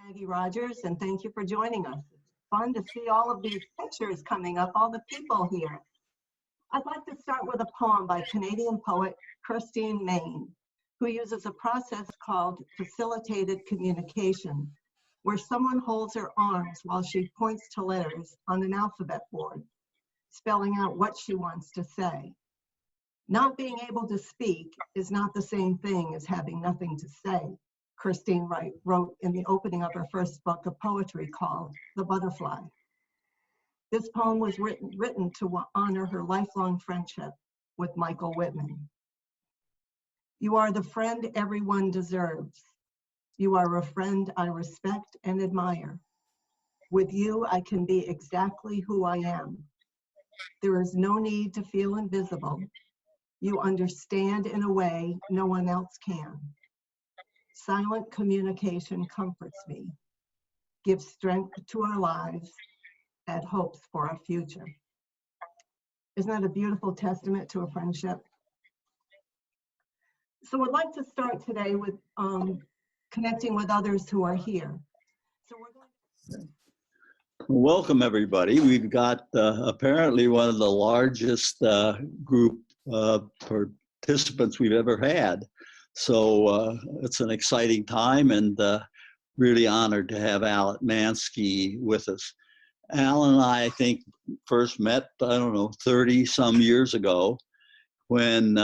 Maggie Rogers, and thank you for joining us. It's fun to see all of these pictures coming up, all the people here. I'd like to start with a poem by Canadian poet Christine Maine, who uses a process called facilitated communication, where someone holds her arms while she points to letters on an alphabet board, spelling out what she wants to say. Not being able to speak is not the same thing as having nothing to say, Christine wrote in the opening of her first book of poetry called The Butterfly. This poem was written to honor her lifelong friendship with Michael Whitman. You are the friend everyone deserves. You are a friend I respect and admire. With you, I can be exactly who I am. There is no need to feel invisible. You understand in a way no one else can. Silent communication comforts me, gives strength to our lives, and hopes for our future. Isn't that a beautiful testament to a friendship? So I'd like to start today with connecting with others who are here. So we're going to... Welcome, everybody. We've got apparently one of the largest group participants we've ever had. So it's an exciting time, and really honored to have Al Etmanski with us. Al and I think, first met, I don't know, 30 some years ago when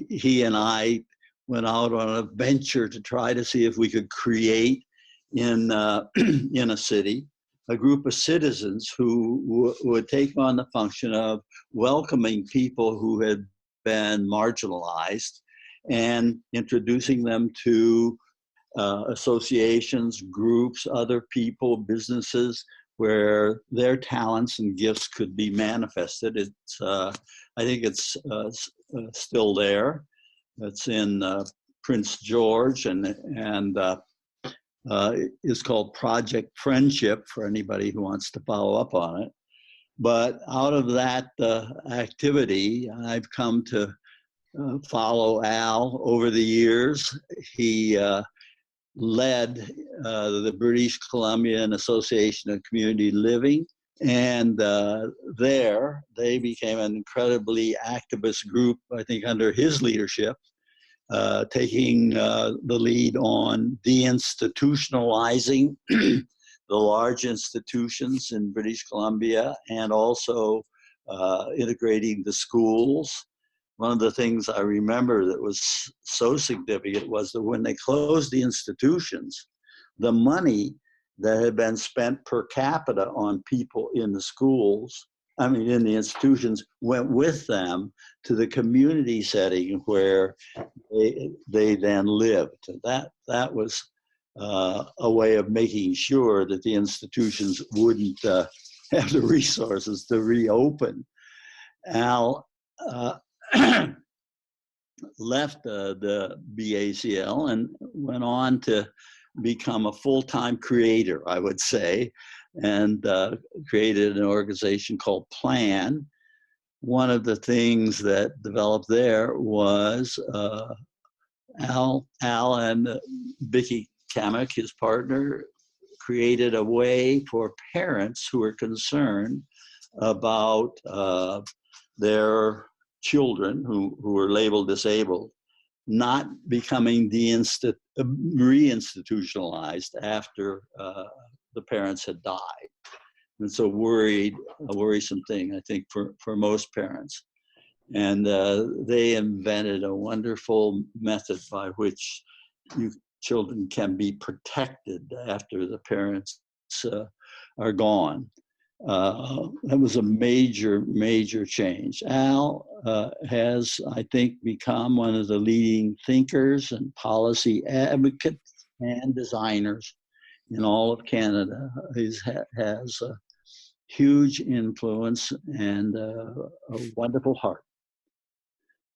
he and I went out on a venture to try to see if we could create in a city a group of citizens who would take on the function of welcoming people who had been marginalized and introducing them to associations, groups, other people, businesses, where their talents and gifts could be manifested. It's, I think it's still there. It's in Prince George, and is called Project Friendship for anybody who wants to follow up on it. But out of that activity, I've come to follow Al over the years. He led the British Columbian Association of Community Living, and there they became an incredibly activist group, I think under his leadership, taking the lead on deinstitutionalizing the large institutions in British Columbia, and also integrating the schools. One of the things I remember that was so significant was that when they closed the institutions, the money that had been spent per capita on people in the schools, I mean in the institutions, went with them to the community setting where they then lived. That was a way of making sure that the institutions wouldn't have the resources to reopen. Al left the BACL and went on to become a full-time creator, I would say, and created an organization called Plan. One of the things that developed there was Al and Vicky Kamek, his partner, created a way for parents who are concerned about their children who were labeled disabled not becoming reinstitutionalized after the parents had died. And so a worrisome thing, I think, for most parents. And they invented a wonderful method by which children can be protected after the parents are gone. That was a major, major change. Al has, I think, become one of the leading thinkers and policy advocates and designers in all of Canada. He has a huge influence and a wonderful heart.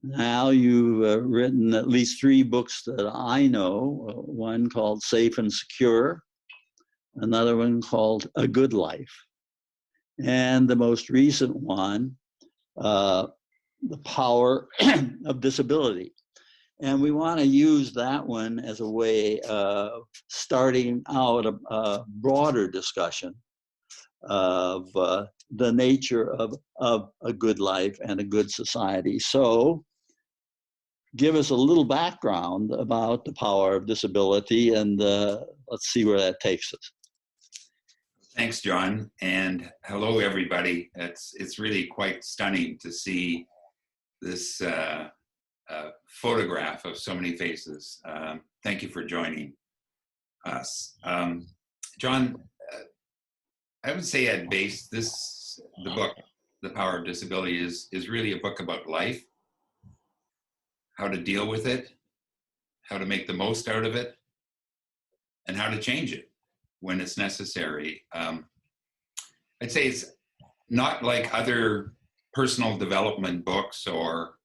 Now you've written at least 3 books that I know, one called Safe and Secure, another one called A Good Life, and the most recent one, The Power of Disability. And we want to use that one as a way of starting out a broader discussion of the nature of a good life and a good society. So give us a little background about the power of disability, and let's see where that takes us. Thanks, John, and hello, everybody. It's really quite stunning to see this photograph of so many faces. Thank you for joining us. John, I would say at base, the book, The Power of Disability, is really a book about life, how to deal with it, how to make the most out of it, and how to change it when it's necessary. I'd say it's not like other personal development books or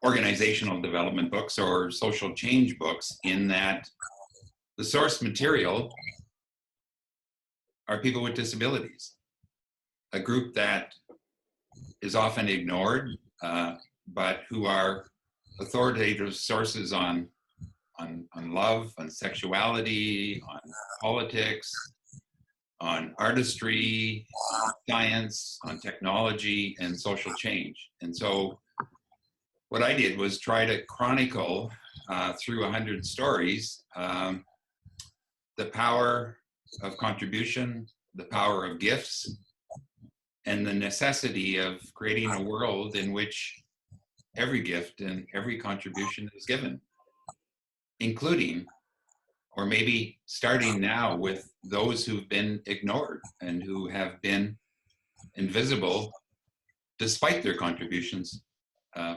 organizational development books or social change books, in that the source material are people with disabilities, a group that is often ignored, but who are authoritative sources on love, on sexuality, on politics, on artistry, on science, on technology, and social change. And so what I did was try to chronicle through 100 stories the power of contribution, the power of gifts, and the necessity of creating a world in which every gift and every contribution is given, including, or maybe starting now, with those who've been ignored and who have been invisible despite their contributions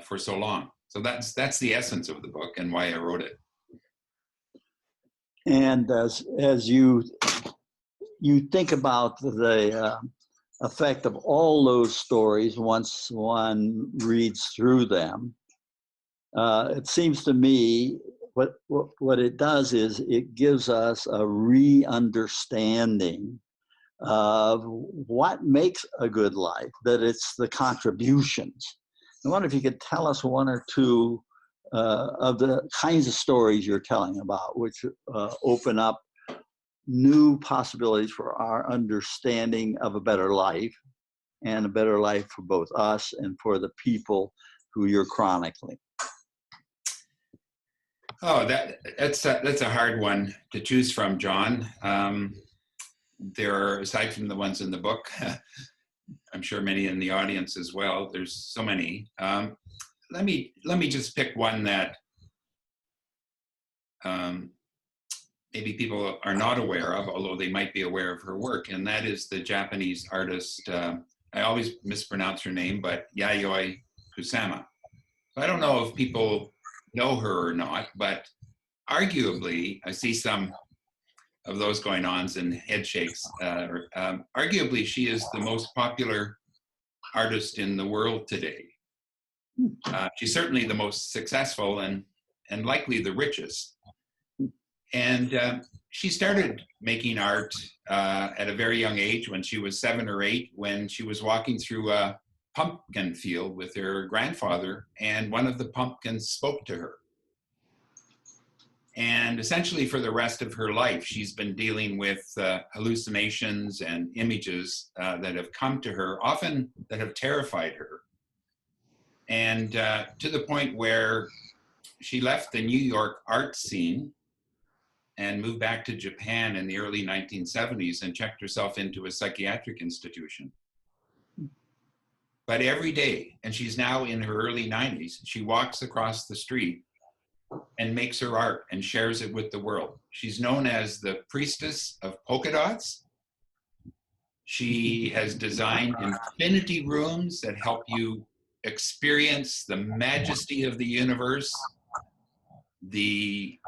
for so long. So that's the essence of the book and why I wrote it. And as you think about the effect of all those stories once one reads through them, it seems to me what it does is it gives us a re-understanding of what makes a good life, that it's the contributions. I wonder if you could tell us one or two of the kinds of stories you're telling about, which open up new possibilities for our understanding of a better life, and a better life for both us and for the people who you're chronicling. Oh, that's a hard one to choose from, John. There are, aside from the ones in the book, I'm sure many in the audience as well, there's so many. Let me just pick one that maybe people are not aware of, although they might be aware of her work, and that is the Japanese artist, I always mispronounce her name, but Yayoi Kusama. I don't know if people know her or not, but arguably, I see some of those going-ons and head shakes. Arguably, she is the most popular artist in the world today. She's certainly the most successful and likely the richest. And she started making art at a very young age, when she was 7 or 8, when she was walking through a pumpkin field with her grandfather, and one of the pumpkins spoke to her. And essentially for the rest of her life, she's been dealing with hallucinations and images that have come to her, often that have terrified her. And to the point where she left the New York art scene and moved back to Japan in the early 1970s and checked herself into a psychiatric institution. But every day, and she's now in her early 90s, she walks across the street and makes her art and shares it with the world. She's known as the priestess of polka dots. She has designed infinity rooms that help you experience the majesty of the universe, the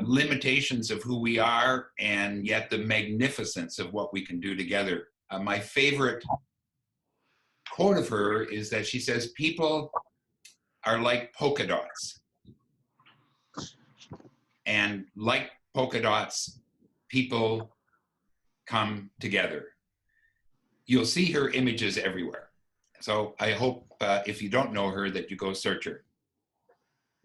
limitations of who we are, and yet the magnificence of what we can do together. My favorite quote of her is that she says, "People are like polka dots. And like polka dots, people come together." You'll see her images everywhere. So I hope if you don't know her, that you go search her.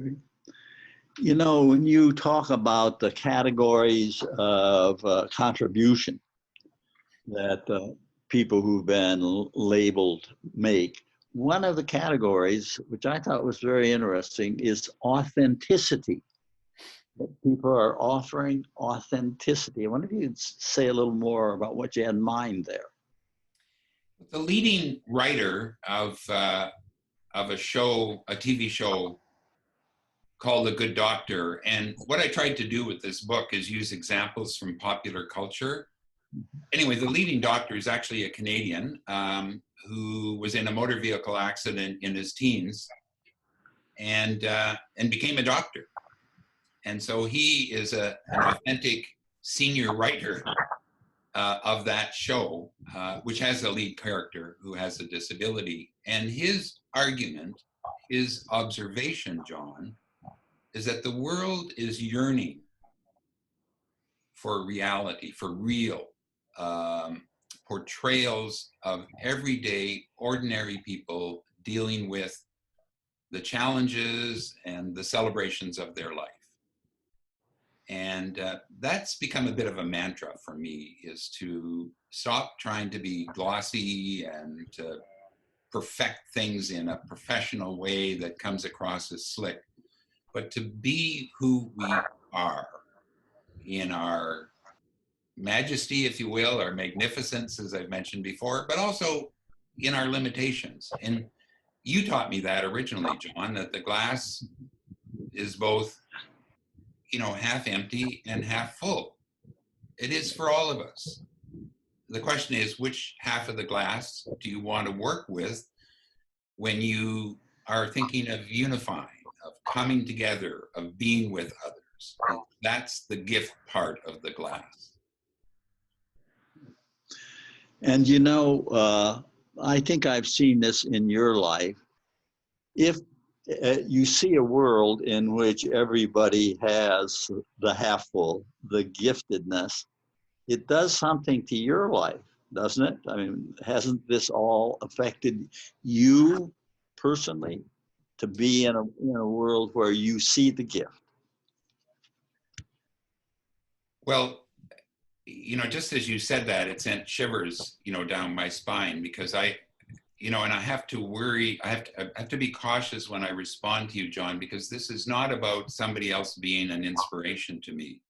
You know, when you talk about the categories of contribution that people who've been labeled make, one of the categories, which I thought was very interesting, is authenticity. That people are offering authenticity. I wonder if you'd say a little more about what you had in mind there. The leading writer of a show, a TV show called The Good Doctor, and what I tried to do with this book is use examples from popular culture. Anyway, the leading doctor is actually a Canadian who was in a motor vehicle accident in his teens and became a doctor. And so he is an authentic senior writer of that show, which has a lead character who has a disability. And his argument, his observation, John, is that the world is yearning for reality, for real portrayals of everyday, ordinary people dealing with the challenges and the celebrations of their life. And that's become a bit of a mantra for me, is to stop trying to be glossy and to perfect things in a professional way that comes across as slick, but to be who we are in our majesty, if you will, our magnificence, as I've mentioned before, but also in our limitations. And you taught me that originally, John, that the glass is both, you know, half empty and half full. It is for all of us. The question is, which half of the glass do you want to work with when you are thinking of unifying, of coming together, of being with others? And that's the gift part of the glass. And you know, I think I've seen this in your life. If you see a world in which everybody has the half full, the giftedness, it does something to your life, doesn't it? I mean, hasn't this all affected you personally to be in a world where you see the gift? Well, you know, just as you said that, it sent shivers, you know, down my spine, because you know, and I have to worry, I have to be cautious when I respond to you, John, because this is not about somebody else being an inspiration to me.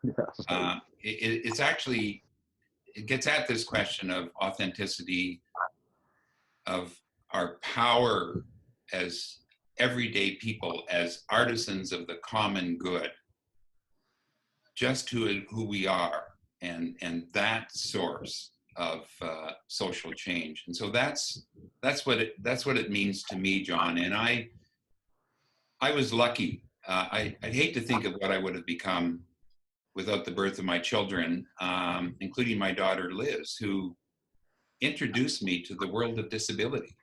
Yes. It's actually, it gets at this question of authenticity, of our power as everyday people, as artisans of the common good, just who we are, and that source of social change. And so that's what it means to me, John. And I was lucky. I'd hate to think of what I would have become without the birth of my children, including my daughter Liz, who introduced me to the world of disability.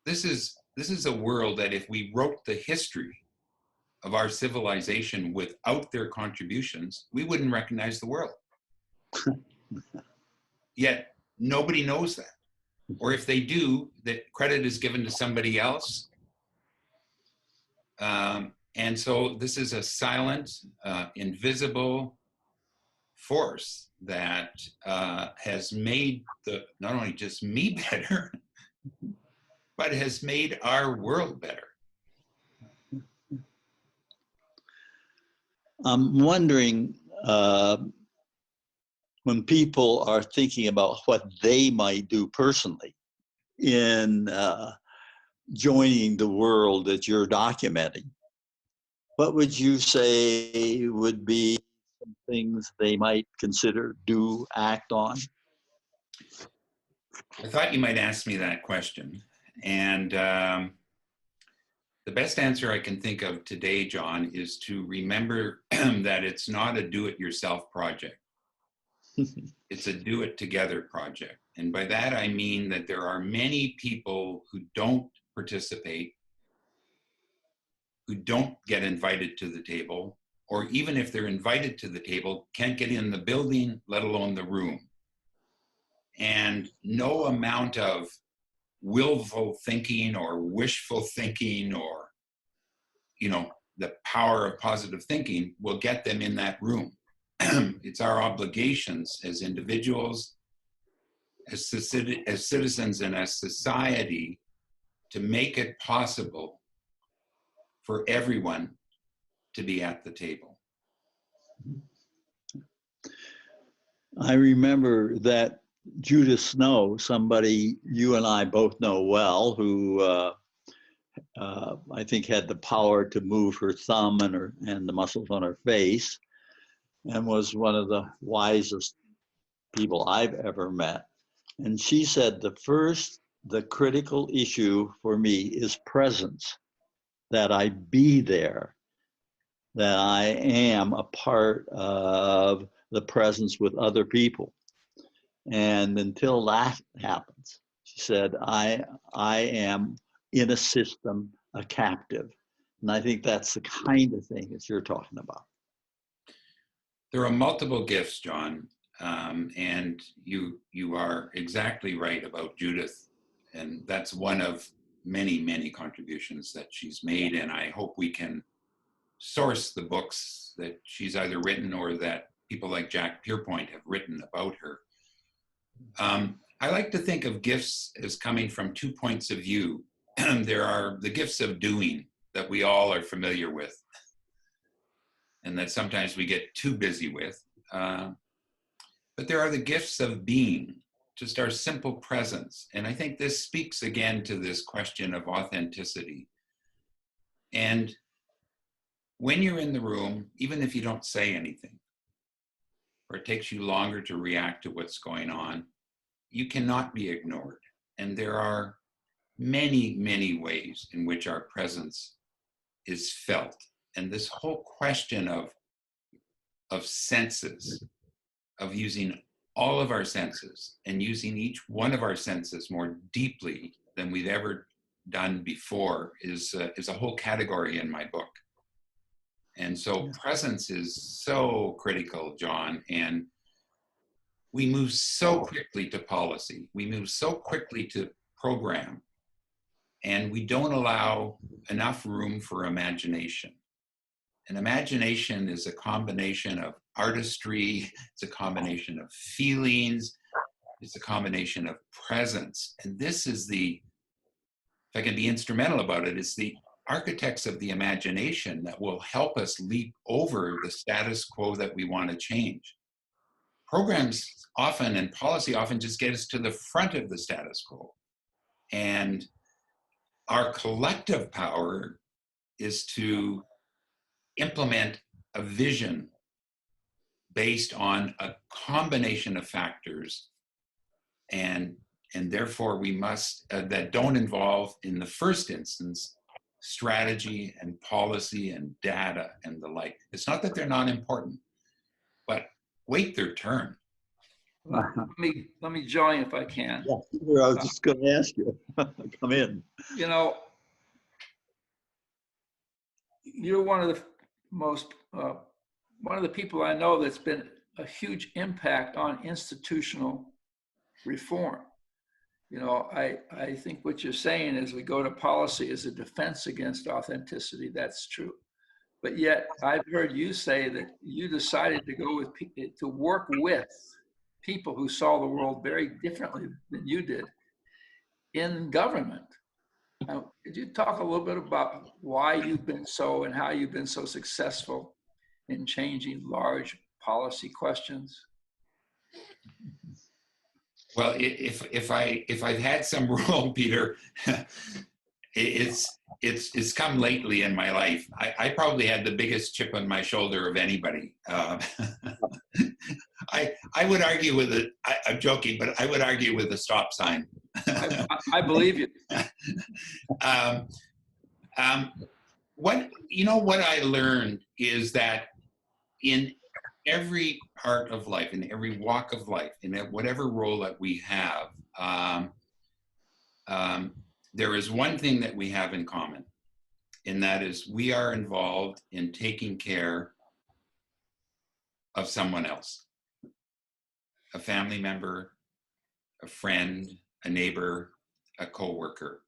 This is a world that, if we wrote the history of our civilization without their contributions, we wouldn't recognize the world. Yet nobody knows that. Or if they do, that credit is given to somebody else. And so this is a silent, invisible force that has made not only just me better, but has made our world better. I'm wondering, when people are thinking about what they might do personally in joining the world that you're documenting, what would you say would be some things they might consider, do, act on? I thought you might ask me that question. And the best answer I can think of today, John, is to remember that it's not a do-it-yourself project. It's a do-it-together project. And by that, I mean that there are many people who don't participate, who don't get invited to the table, or even if they're invited to the table, can't get in the building, let alone the room. And no amount of willful thinking or wishful thinking or, the power of positive thinking will get them in that room. It's our obligations as individuals, as citizens, and as society to make it possible for everyone to be at the table. I remember that Judith Snow, somebody you and I both know well, who I think had the power to move her thumb and the muscles on her face, and was one of the wisest people I've ever met. And she said the critical issue for me is presence, that I be there, that I am a part of the presence with other people. And until that happens, she said, I am in a system, a captive. And I think that's the kind of thing that you're talking about. There are multiple gifts, John, and you are exactly right about Judith. And that's one of many, many contributions that she's made. And I hope we can source the books that she's either written or that people like Jack Pierpoint have written about her. I like to think of gifts as coming from 2 points of view. There are the gifts of doing that we all are familiar with, and that sometimes we get too busy with. But there are the gifts of being, just our simple presence. And I think this speaks again to this question of authenticity. And when you're in the room, even if you don't say anything, or it takes you longer to react to what's going on, you cannot be ignored. And there are many, many ways in which our presence is felt. And this whole question of senses, of using all of our senses and using each one of our senses more deeply than we've ever done before is a whole category in my book. And so presence is so critical, John, and we move so quickly to policy. We move so quickly to program, and we don't allow enough room for imagination. And imagination is a combination of artistry, it's a combination of feelings, it's a combination of presence. And this is if I can be instrumental about it, it's the architects of the imagination that will help us leap over the status quo that we want to change. Programs often and policy often just get us to the front of the status quo. And our collective power is to implement a vision based on a combination of factors, and therefore we must, that don't involve, in the first instance, strategy and policy and data and the like. It's not that they're not important, but wait their turn. Let me join if I can. Yeah, I was just going to ask you. Come in. You're one of the one of the people I know that's been a huge impact on institutional reform. I think what you're saying as we go to policy is a defense against authenticity. That's true. But yet I've heard you say that you decided to go with to work with people who saw the world very differently than you did in government. Could you talk a little bit about why you've been so and how you've been so successful in changing large policy questions? Well, if I've had some role, Peter, it's come lately in my life. I probably had the biggest chip on my shoulder of anybody. I would argue with it. I'm joking, but I would argue with a stop sign. I believe you. What I learned is that in every part of life, in every walk of life, in whatever role that we have, there is one thing that we have in common, and that is we are involved in taking care of someone else, a family member, a friend, a neighbor, a coworker.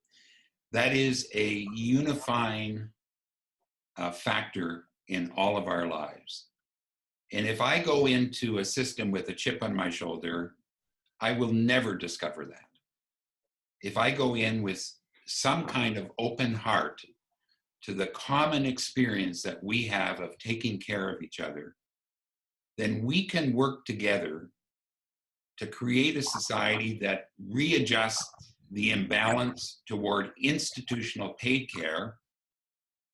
That is a unifying factor in all of our lives. And if I go into a system with a chip on my shoulder, I will never discover that. If I go in with some kind of open heart to the common experience that we have of taking care of each other, then we can work together to create a society that readjusts the imbalance toward institutional paid care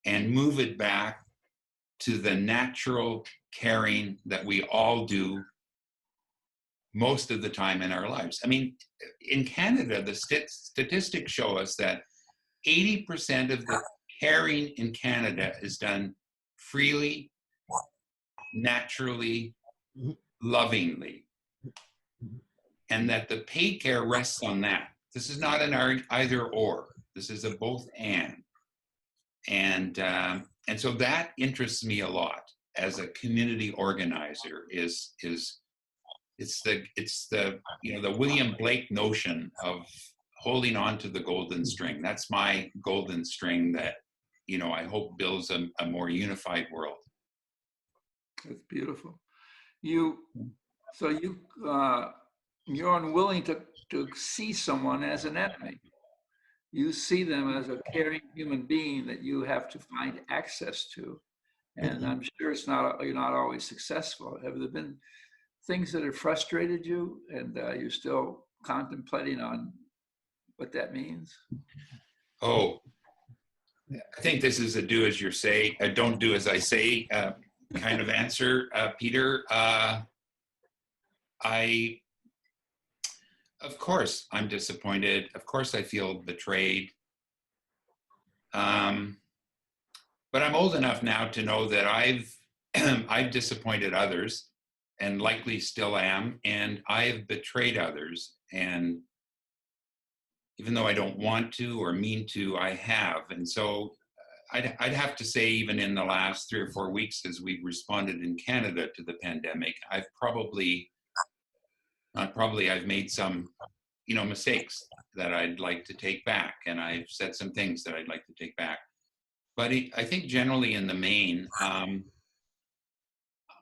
and move it back to the natural caring that we all do most of the time in our lives. I mean, in Canada, the statistics show us that 80% of the caring in Canada is done freely, naturally, lovingly, and that the paid care rests on that. This is not an either or. This is a both and. And so that interests me a lot as a community organizer. It's the the William Blake notion of holding on to the golden string. That's my golden string that I hope builds a more unified world. That's beautiful. You're unwilling to see someone as an enemy. You see them as a caring human being that you have to find access to. And I'm sure you're not always successful. Have there been things that have frustrated you and you're still contemplating on what that means? Oh, I think this is a do as you say, don't do as I say kind of answer, Peter. Of course, I'm disappointed. Of course, I feel betrayed. But I'm old enough now to know that I've disappointed others, and likely still am, and I have betrayed others. And even though I don't want to or mean to, I have. And so I'd have to say, even in the last 3 or 4 weeks, as we've responded in Canada to the pandemic, I've I've made some, mistakes that I'd like to take back. And I've said some things that I'd like to take back. But I think generally in the main,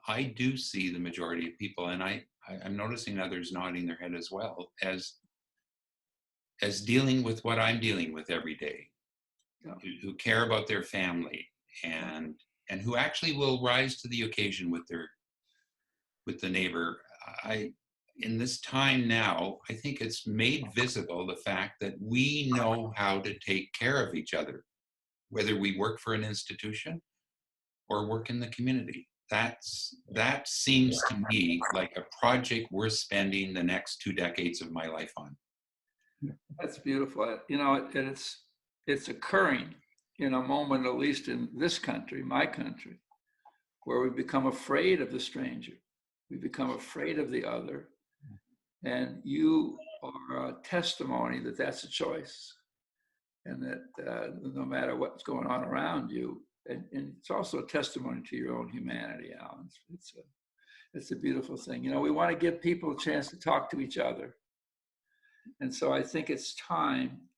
I do see the majority of people, and I'm noticing others nodding their head as well, as dealing with what I'm dealing with every day, who care about their family and who actually will rise to the occasion with the neighbor. In this time now, I think it's made visible the fact that we know how to take care of each other, whether we work for an institution or work in the community. That seems to me like a project worth spending the next 2 decades of my life on. That's beautiful. And it's occurring in a moment, at least in this country, my country, where we become afraid of the stranger. We become afraid of the other. And you are a testimony that that's a choice, and that no matter what's going on around you, and it's also a testimony to your own humanity, Alan. It's a beautiful thing. We want to give people a chance to talk to each other. And so I think it's time,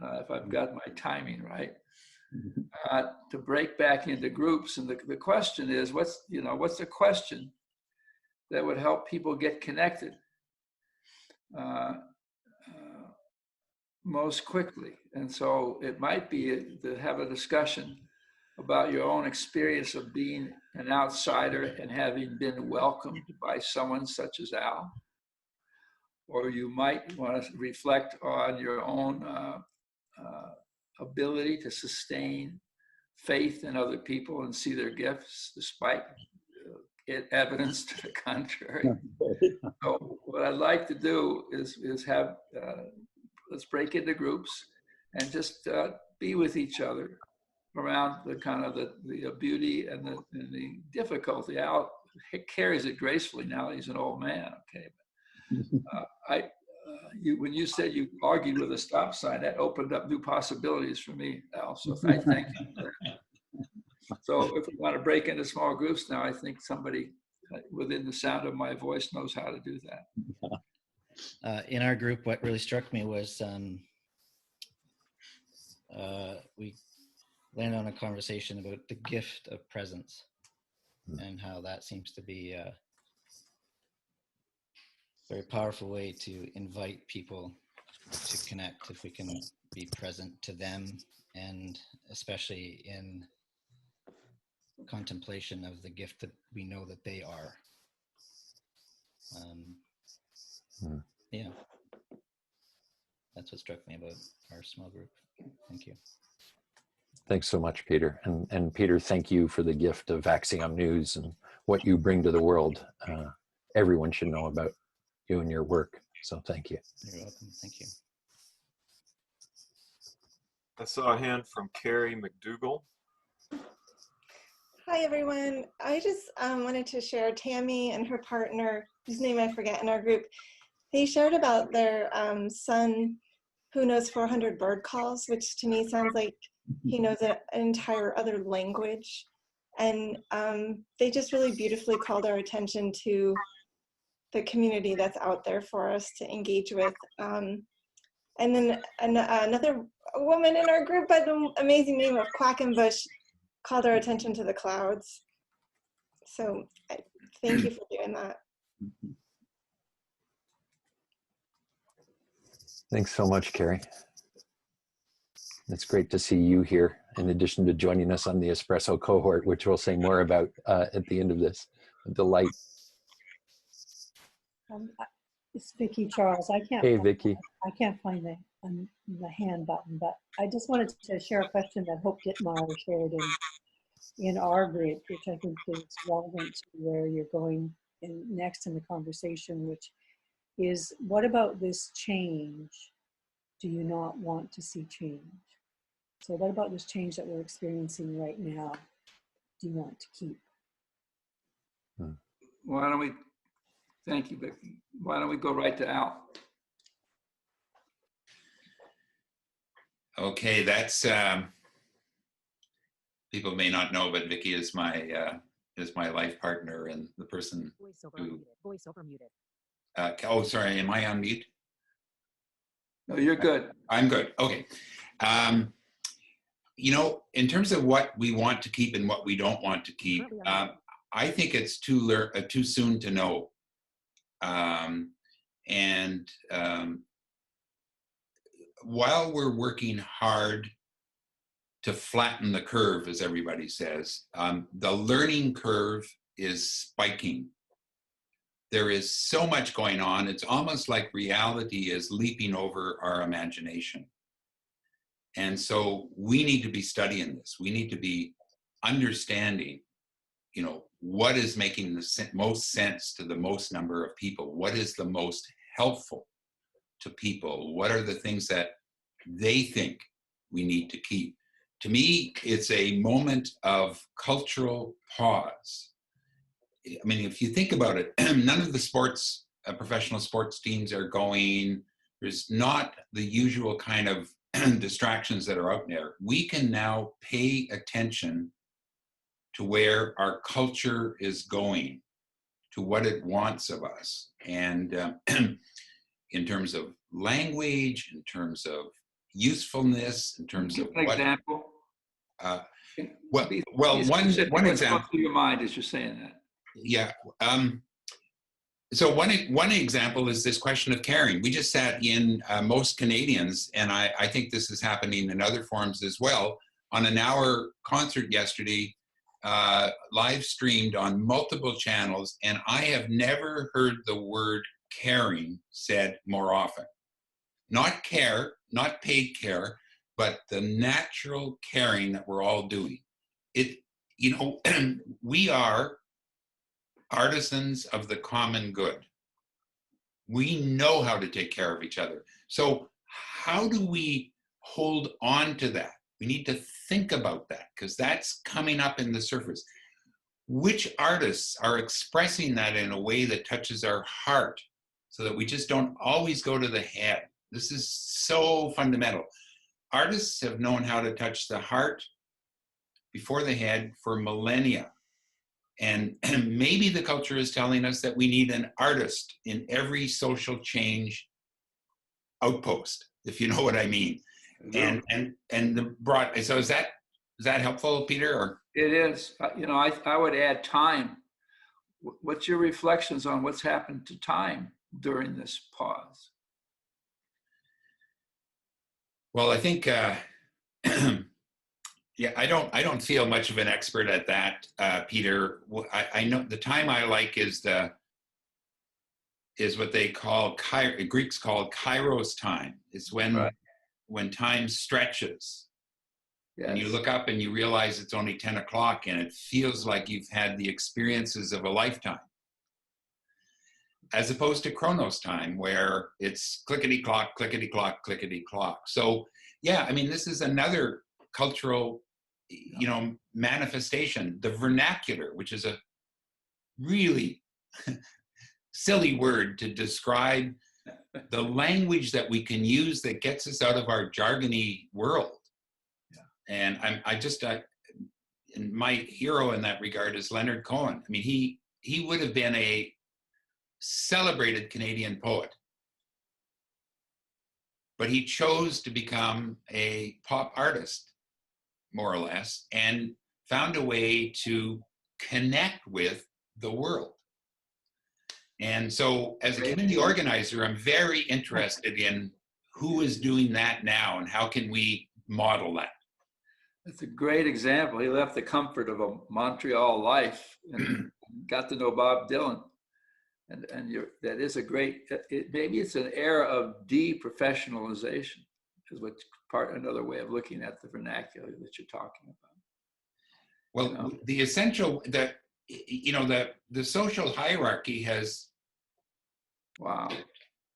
if I've got my timing right, to break back into groups. And the question is, what's the question that would help people get connected most quickly? And so it might be to have a discussion about your own experience of being an outsider and having been welcomed by someone such as Al. Or you might want to reflect on your own ability to sustain faith in other people and see their gifts despite evidence to the contrary. So what I'd like to do is have, let's break into groups and just be with each other around the kind of the beauty and the difficulty. Al carries it gracefully now that he's an old man, okay? When you said you argued with a stop sign, that opened up new possibilities for me, Al. So I thank you for that. So if we want to break into small groups now, I think somebody within the sound of my voice knows how to do that. In our group, what really struck me was we landed on a conversation about the gift of presence and how that seems to be a very powerful way to invite people to connect if we can be present to them, and especially in contemplation of the gift that we know that they are. Yeah, that's what struck me about our small group. Thank you. Thanks so much, Peter. And Peter, thank you for the gift of Axiom News and what you bring to the world. Everyone should know about you and your work. So thank you. You're welcome. Thank you. I saw a hand from Carrie McDougall. Hi, everyone. I just wanted to share Tammy and her partner, whose name I forget in our group. They shared about their son who knows 400 bird calls, which to me sounds like he knows an entire other language. And they just really beautifully called our attention to the community that's out there for us to engage with. And then another woman in our group by the amazing name of Quackenbush called our attention to the clouds. So thank you for doing that. Thanks so much, Carrie. It's great to see you here, in addition to joining us on the Espresso cohort, which we'll say more about at the end of this. A delight. It's Vicki Charles. Hey, Vicki. I can't find the hand button, but I just wanted to share a question that Hope Dittmeyer shared in our group, which I think is relevant to where you're going next in the conversation, which is, what about this change do you not want to see change? So what about this change that we're experiencing right now do you want to keep? Why don't we, thank you, Vicki. Why don't we go right to Al? Okay, that's people may not know, but Vicki is my life partner and the person who. Voiceover muted. Oh, sorry. Am I on mute? No, you're good. I'm good. Okay. You know, in terms of what we want to keep and what we don't want to keep, I think it's too soon to know. While we're working hard to flatten the curve, as everybody says, the learning curve is spiking. There is so much going on. It's almost like reality is leaping over our imagination. And so we need to be studying this. We need to be understanding, you know, what is making the most sense to the most number of people? What is the most helpful to people? What are the things that they think we need to keep? To me, it's a moment of cultural pause. I mean, if you think about it, none of the sports, professional sports teams are going. There's not the usual kind of distractions that are out there. We can now pay attention to where our culture is going, to what it wants of us. And in terms of language, in terms of usefulness, in terms of an example. One example. To your mind as you're saying that. Yeah. So one example is this question of caring. We just sat in most Canadians, and I think this is happening in other forms as well, on an hour concert yesterday, live streamed on multiple channels, and I have never heard the word caring said more often. Not care, not paid care, but the natural caring that we're all doing. It, you know, we are artisans of the common good. We know how to take care of each other. So how do we hold on to that? We need to think about that, because that's coming up in the surface. Which artists are expressing that in a way that touches our heart, so that we just don't always go to the head? This is so fundamental. Artists have known how to touch the heart before the head for millennia. And maybe the culture is telling us that we need an artist in every social change outpost, if you know what I mean. And the broad. So is that helpful, Peter? Or It is. I would add time. What's your reflections on what's happened to time during this pause? well, I think yeah, I don't feel much of an expert at that, Peter. I know the time I like is what they call Greeks call kairos time. It's when time stretches. Yes. And you look up and you realize it's only 10 o'clock and it feels like you've had the experiences of a lifetime. As opposed to Chronos time, where it's clickety clock, clickety clock, clickety clock. So yeah, I mean, this is another cultural, manifestation. The vernacular, which is a really silly word to describe the language that we can use that gets us out of our jargony world. And and my hero in that regard is Leonard Cohen. I mean, he would have been a celebrated Canadian poet, but he chose to become a pop artist, more or less, and found a way to connect with the world. And so as a community organizer, I'm very interested in who is doing that now and how can we model that. It's a great example. He left the comfort of a Montreal life and got to know Bob Dylan. And that is a great, maybe it's an era of deprofessionalization, is another way of looking at the vernacular that you're talking about. Well, the essential, the social hierarchy has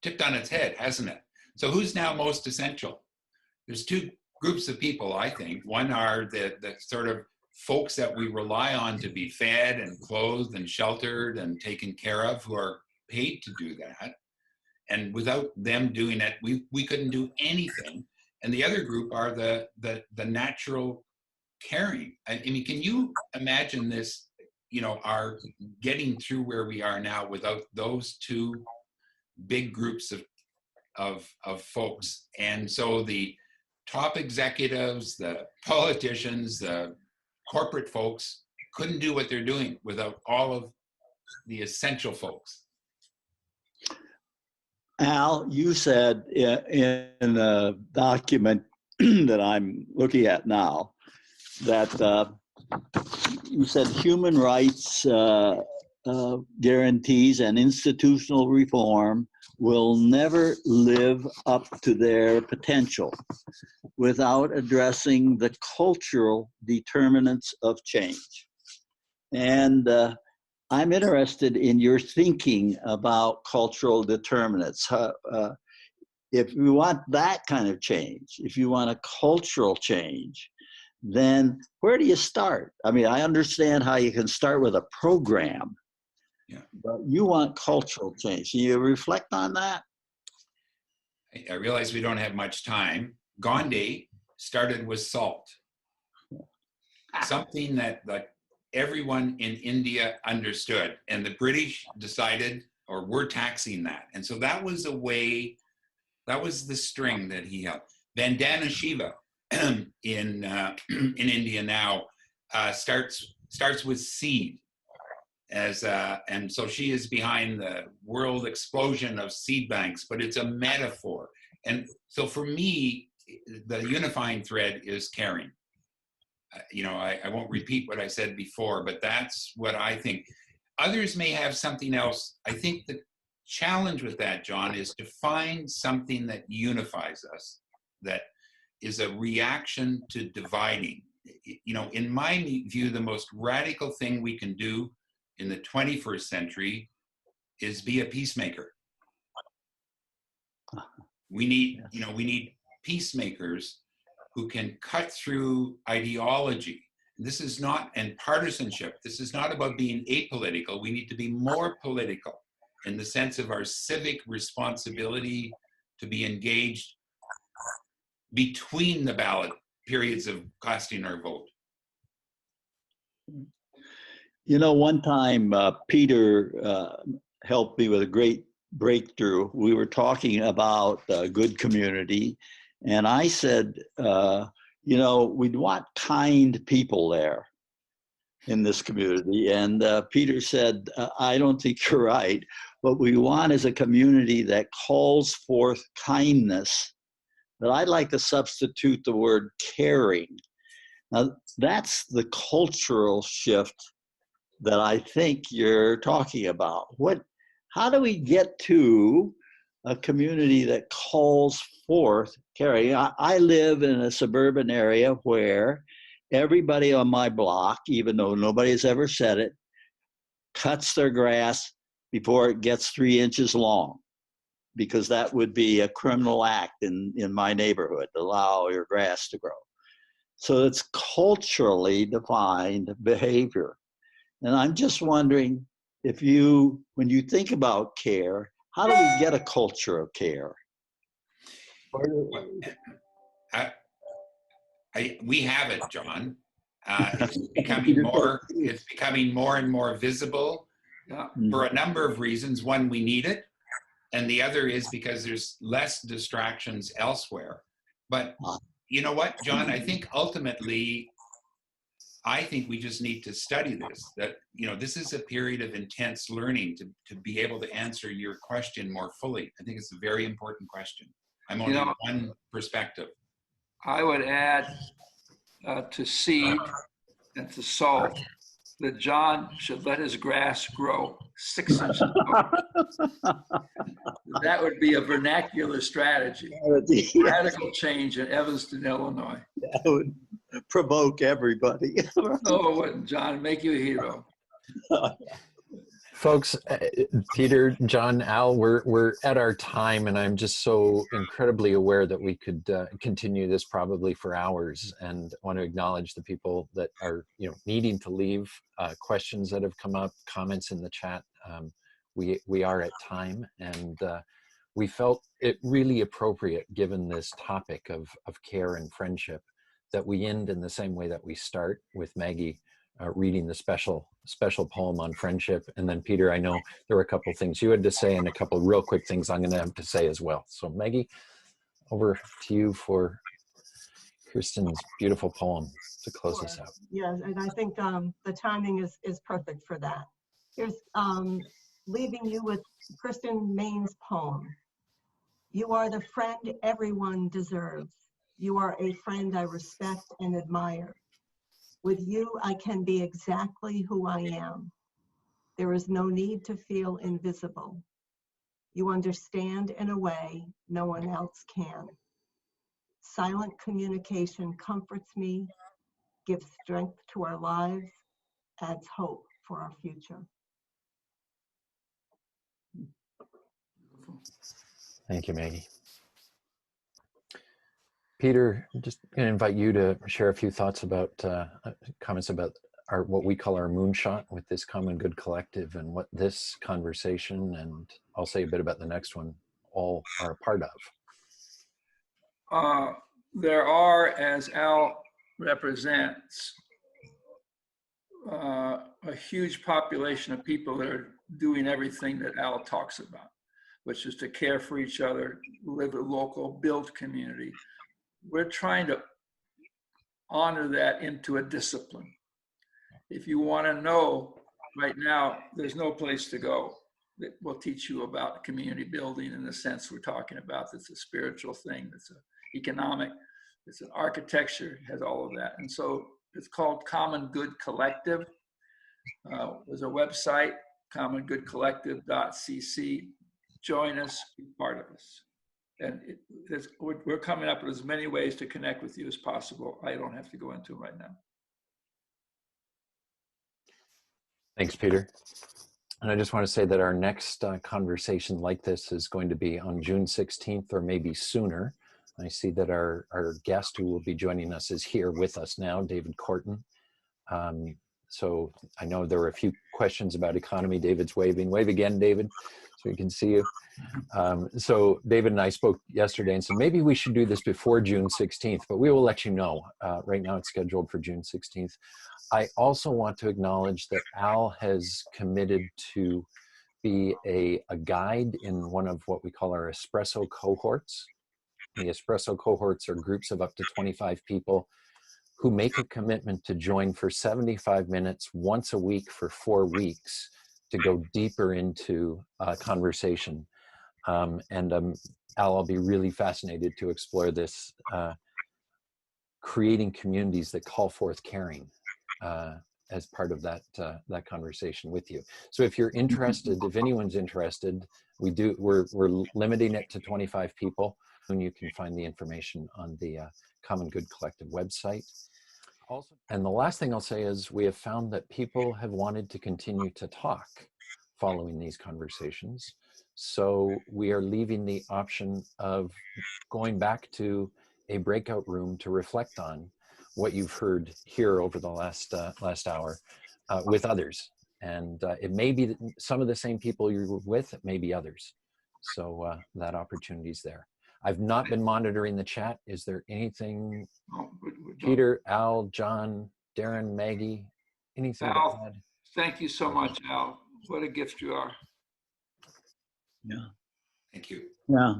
tipped on its head, hasn't it? So who's now most essential? There's two groups of people, I think. One are the sort of folks that we rely on to be fed and clothed and sheltered and taken care of, who are paid to do that. And without them doing it, we couldn't do anything. And the other group are the natural caring. I mean, can you imagine this, our getting through where we are now without those two big groups of folks? And so the top executives, the politicians, the corporate folks couldn't do what they're doing without all of the essential folks. Al, you said in a document that I'm looking at now that you said human rights guarantees and institutional reform will never live up to their potential without addressing the cultural determinants of change. And I'm interested in your thinking about cultural determinants. If you want that kind of change, if you want a cultural change, then where do you start? I mean, I understand how you can start with a program, but you want cultural change. Can you reflect on that? I realize we don't have much time. Gandhi started with salt, something that everyone in India understood, and the British decided, or were taxing that. And so that was a way, that was the string that he held. Vandana Shiva in India now starts with seed and so she is behind the world explosion of seed banks, but it's a metaphor. And so for me, the unifying thread is caring. I won't repeat what I said before, but that's what I think. Others may have something else. I think the challenge with that, John, is to find something that unifies us, that is a reaction to dividing. In my view, the most radical thing we can do in the 21st century is be a peacemaker. We need peacemakers who can cut through ideology. This is not, and partisanship, this is not about being apolitical. We need to be more political in the sense of our civic responsibility to be engaged between the ballot periods of casting our vote. One time Peter helped me with a great breakthrough. We were talking about good community, And I said, you know, we'd want kind people there in this community. And Peter said, I don't think you're right. What we want is a community that calls forth kindness. But I'd like to substitute the word caring. Now, that's the cultural shift that I think you're talking about. How do we get to a community that calls forth caring? I live in a suburban area where everybody on my block, even though nobody has ever said it, cuts their grass before it gets 3 inches long, because that would be a criminal act in my neighborhood, to allow your grass to grow. So it's culturally defined behavior. And I'm just wondering if when you think about care, how do we get a culture of care? We have it, John. It's becoming more and more visible for a number of reasons. One, we need it. And the other is because there's less distractions elsewhere. But you know what, John? I think ultimately, we just need to study this. That, you know, this is a period of intense learning to be able to answer your question more fully. I think it's a very important question. I'm only one perspective. I would add to seed and to salt that John should let his grass grow 6 inches tall. That would be a vernacular strategy. Radical change in Evanston, Illinois. That would provoke everybody. No, it wouldn't, John. Make you a hero. Folks, Peter, John, Al, we're at our time, and I'm just so incredibly aware that we could continue this probably for hours, and want to acknowledge the people that are, you know, needing to leave, questions that have come up, comments in the chat. We are at time, and we felt it really appropriate, given this topic of care and friendship, that we end in the same way that we start, with Maggie reading the special poem on friendship. And then Peter, I know there were a couple things you had to say and a couple real quick things I'm going to have to say as well. So Maggie, over to you for Kirsten's beautiful poem to close us out. Yes, and I think the timing is perfect for that. Here's leaving you with Kristen Main's poem. You are the friend everyone deserves. You are a friend I respect and admire. With you, I can be exactly who I am. There is no need to feel invisible. You understand in a way no one else can. Silent communication comforts me, gives strength to our lives, adds hope for our future. Thank you, Maggie. Peter, just going to invite you to share a few thoughts about, comments about what we call our moonshot with this Common Good Collective, and what this conversation, and I'll say a bit about the next one, all are a part of. There are, as Al represents, a huge population of people that are doing everything that Al talks about, which is to care for each other, live local, build community. We're trying to honor that into a discipline. If you want to know, right now, there's no place to go that will teach you about community building in the sense we're talking about. That's a spiritual thing, that's an economic, it's an architecture, has all of that. And so it's called Common Good Collective. There's a website, commongoodcollective.cc. Join us, be part of us. And we're coming up with as many ways to connect with you as possible. I don't have to go into them right now. Thanks, Peter. And I just want to say that our next conversation like this is going to be on June 16th, or maybe sooner. I see that our guest who will be joining us is here with us now, David Corton. So I know there were a few questions about economy. David's waving. Wave again, David, so we can see you. So David and I spoke yesterday and said, maybe we should do this before June 16th, but we will let you know. Right now it's scheduled for June 16th. I also want to acknowledge that Al has committed to be a guide in one of what we call our espresso cohorts, The espresso cohorts are groups of up to 25 people who make a commitment to join for 75 minutes once a week for 4 weeks to go deeper into conversation. Al, I'll be really fascinated to explore this, creating communities that call forth caring as part of that conversation with you. So if you're interested, if anyone's interested, we're limiting it to 25 people, and you can find the information on the Common Good Collective website. Also, and the last thing I'll say is we have found that people have wanted to continue to talk following these conversations. So we are leaving the option of going back to a breakout room to reflect on what you've heard here over the last hour with others. And it may be some of the same people you're with, it may be others. So that opportunity is there. I've not been monitoring the chat. Is there anything, Peter, Al, John, Darren, Maggie, anything Al, to add? thank you so much, Al. What a gift you are. Yeah. Thank you. Yeah.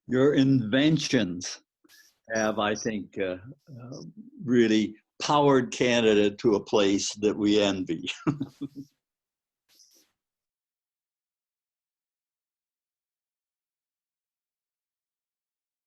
Your inventions have, I think, really powered Canada to a place that we envy.